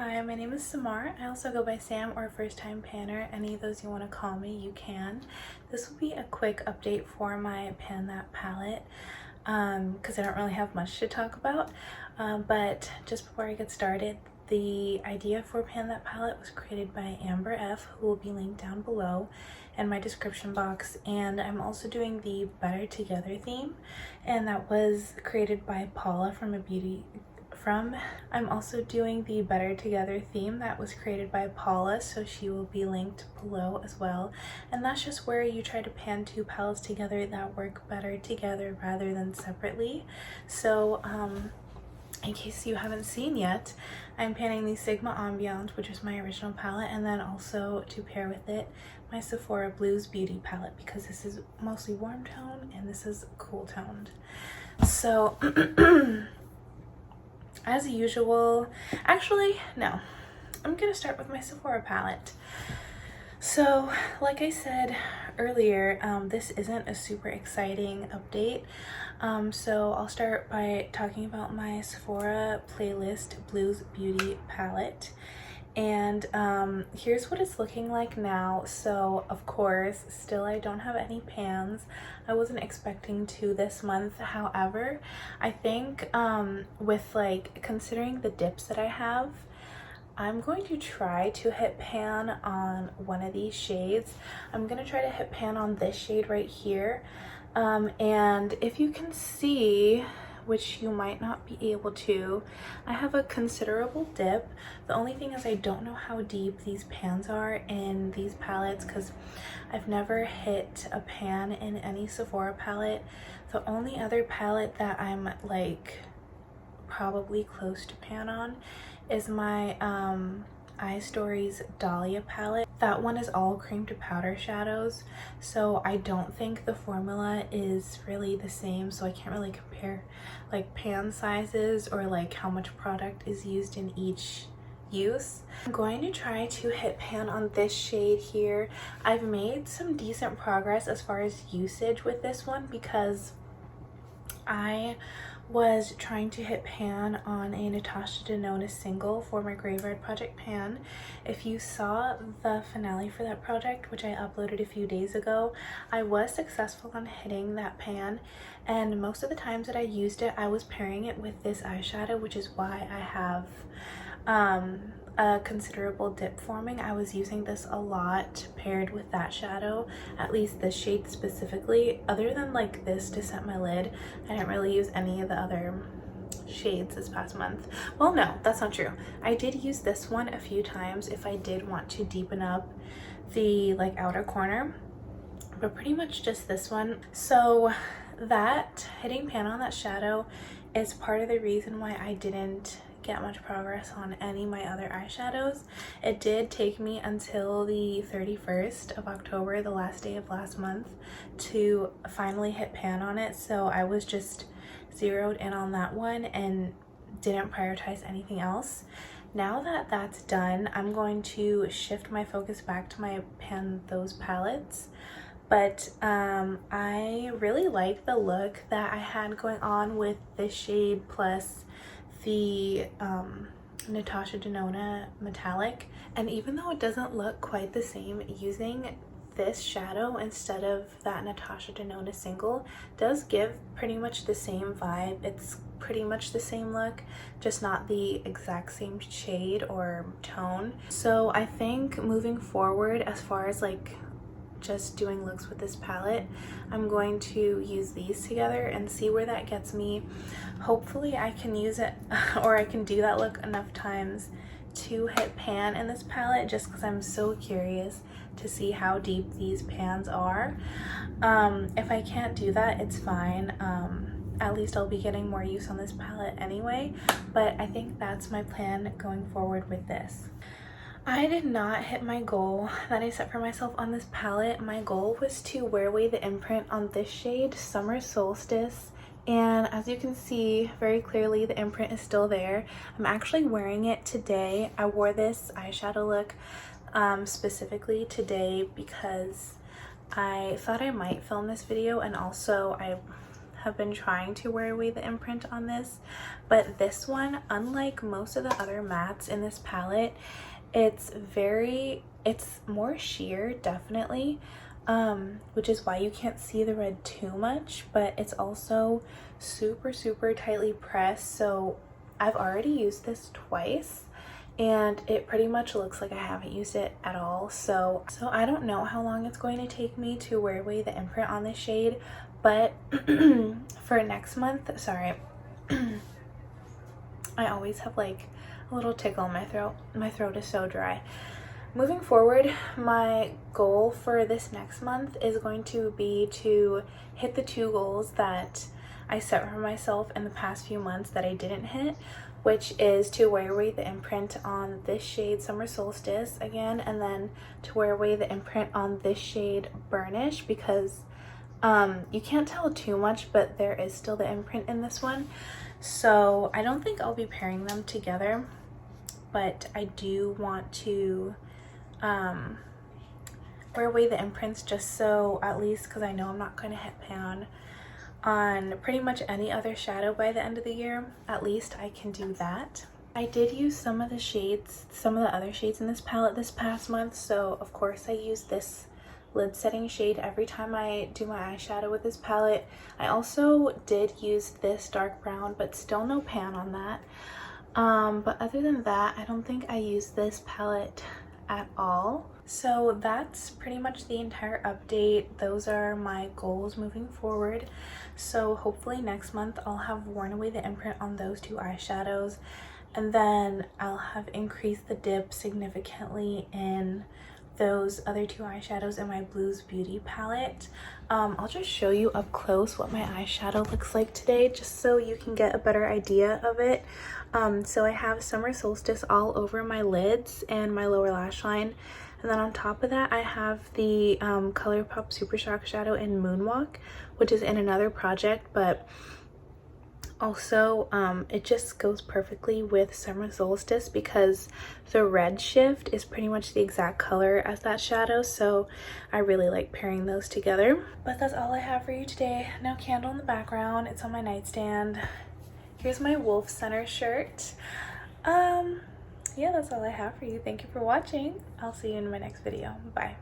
Hi, my name is Samar. I also go by Sam or First Time Panner. Any of those you want to call me, you can. This will be a quick update for my Pan That palette because I don't really have much to talk about. But just before I get started, the idea for Pan That palette was created by Amber F, who will be linked down below in my description box. And I'm also doing the Better Together theme, and that was created by Paula I'm also doing the Better Together theme that was created by Paula, so she will be linked below as well. And that's just where you try to pan two palettes together that work better together rather than separately. So in case you haven't seen yet, I'm panning the Sigma Ambiance, which is my original palette, and then also to pair with it my Sephora Blues Beauty palette, because this is mostly warm tone and this is cool toned. So as usual, actually, no, I'm gonna start with my Sephora palette. So, like I said earlier, this isn't a super exciting update. So I'll start by talking about my Sephora Playlist Blues Beauty palette. And here's what it's looking like now. So of course, still I don't have any pans. I wasn't expecting to this month. However, I think with considering the dips that I have, I'm going to try to hit pan on one of these shades. I'm gonna try to hit pan on this shade right here. And if you can see, which you might not be able to, I have a considerable dip. The only thing is I don't know how deep these pans are in these palettes because I've never hit a pan in any Sephora palette. The only other palette that I'm probably close to pan on is my iStories Dahlia palette. That one is all cream to powder shadows, so I don't think the formula is really the same, so I can't really compare pan sizes or how much product is used in each use. I'm going to try to hit pan on this shade here. I've made some decent progress as far as usage with this one because I was trying to hit pan on a Natasha Denona single for my Graveyard Project pan. If you saw the finale for that project, which I uploaded a few days ago, I was successful on hitting that pan, and most of the times that I used it, I was pairing it with this eyeshadow, which is why I have a considerable dip forming. I was using this a lot paired with that shadow, at least this shade specifically. Other than this to set my lid, I didn't really use any of the other shades this past month. Well, no, that's not true. I did use this one a few times if I did want to deepen up the outer corner, but pretty much just this one. So that hitting pan on that shadow is part of the reason why I didn't get much progress on any of my other eyeshadows. It did take me until the 31st of October, the last day of last month, to finally hit pan on it. So I was just zeroed in on that one and didn't prioritize anything else. Now that that's done, I'm going to shift my focus back to my Pan Those palettes. But I really like the look that I had going on with this shade plus the Natasha Denona metallic. And even though it doesn't look quite the same, using this shadow instead of that Natasha Denona single does give pretty much the same vibe. It's pretty much the same look, just not the exact same shade or tone. So I think moving forward, as far as just doing looks with this palette, I'm going to use these together and see where that gets me. Hopefully I can use it or I can do that look enough times to hit pan in this palette, just because I'm so curious to see how deep these pans are. If I can't do that, it's fine. At least I'll be getting more use on this palette anyway, but I think that's my plan going forward with this. I did not hit my goal that I set for myself on this palette. My goal was to wear away the imprint on this shade, Summer Solstice, and as you can see very clearly, the imprint is still there. I'm actually wearing it today. I wore this eyeshadow look specifically today because I thought I might film this video, and also I have been trying to wear away the imprint on this, but this one, unlike most of the other mattes in this palette, it's more sheer, definitely, which is why you can't see the red too much, but it's also super tightly pressed. So I've already used this twice and it pretty much looks like I haven't used it at all. So I don't know how long it's going to take me to wear away the imprint on this shade, but for next month, sorry, I always have like a little tickle in my throat. My throat is so dry. Moving forward, my goal for this next month is going to be to hit the 2 goals that I set for myself in the past few months that I didn't hit, which is to wear away the imprint on this shade Summer Solstice again, and then to wear away the imprint on this shade Burnish, because you can't tell too much, but there is still the imprint in this one. So I don't think I'll be pairing them together, but I do want to wear away the imprints just so, at least because I know I'm not going to hit pan on pretty much any other shadow by the end of the year, at least I can do that. I did use some of the other shades in this palette this past month, so of course I use this lid setting shade every time I do my eyeshadow with this palette. I also did use this dark brown, but still no pan on that. But other than that, I don't think I used this palette at all. So that's pretty much the entire update. Those are my goals moving forward. So hopefully next month I'll have worn away the imprint on those 2 eyeshadows, and then I'll have increased the dip significantly in those other 2 eyeshadows in my Blues Beauty palette. I'll just show you up close what my eyeshadow looks like today, just so you can get a better idea of it. So I have Summer Solstice all over my lids and my lower lash line, and then on top of that I have the ColourPop Super Shock shadow in Moonwalk, which is in another project, but also it just goes perfectly with Summer Solstice because the red shift is pretty much the exact color as that shadow, so I really like pairing those together. But that's all I have for you today. No candle in the background, it's on my nightstand. Here's my Wolf Center shirt. Yeah, that's all I have for you. Thank you for watching. I'll see you in my next video. Bye.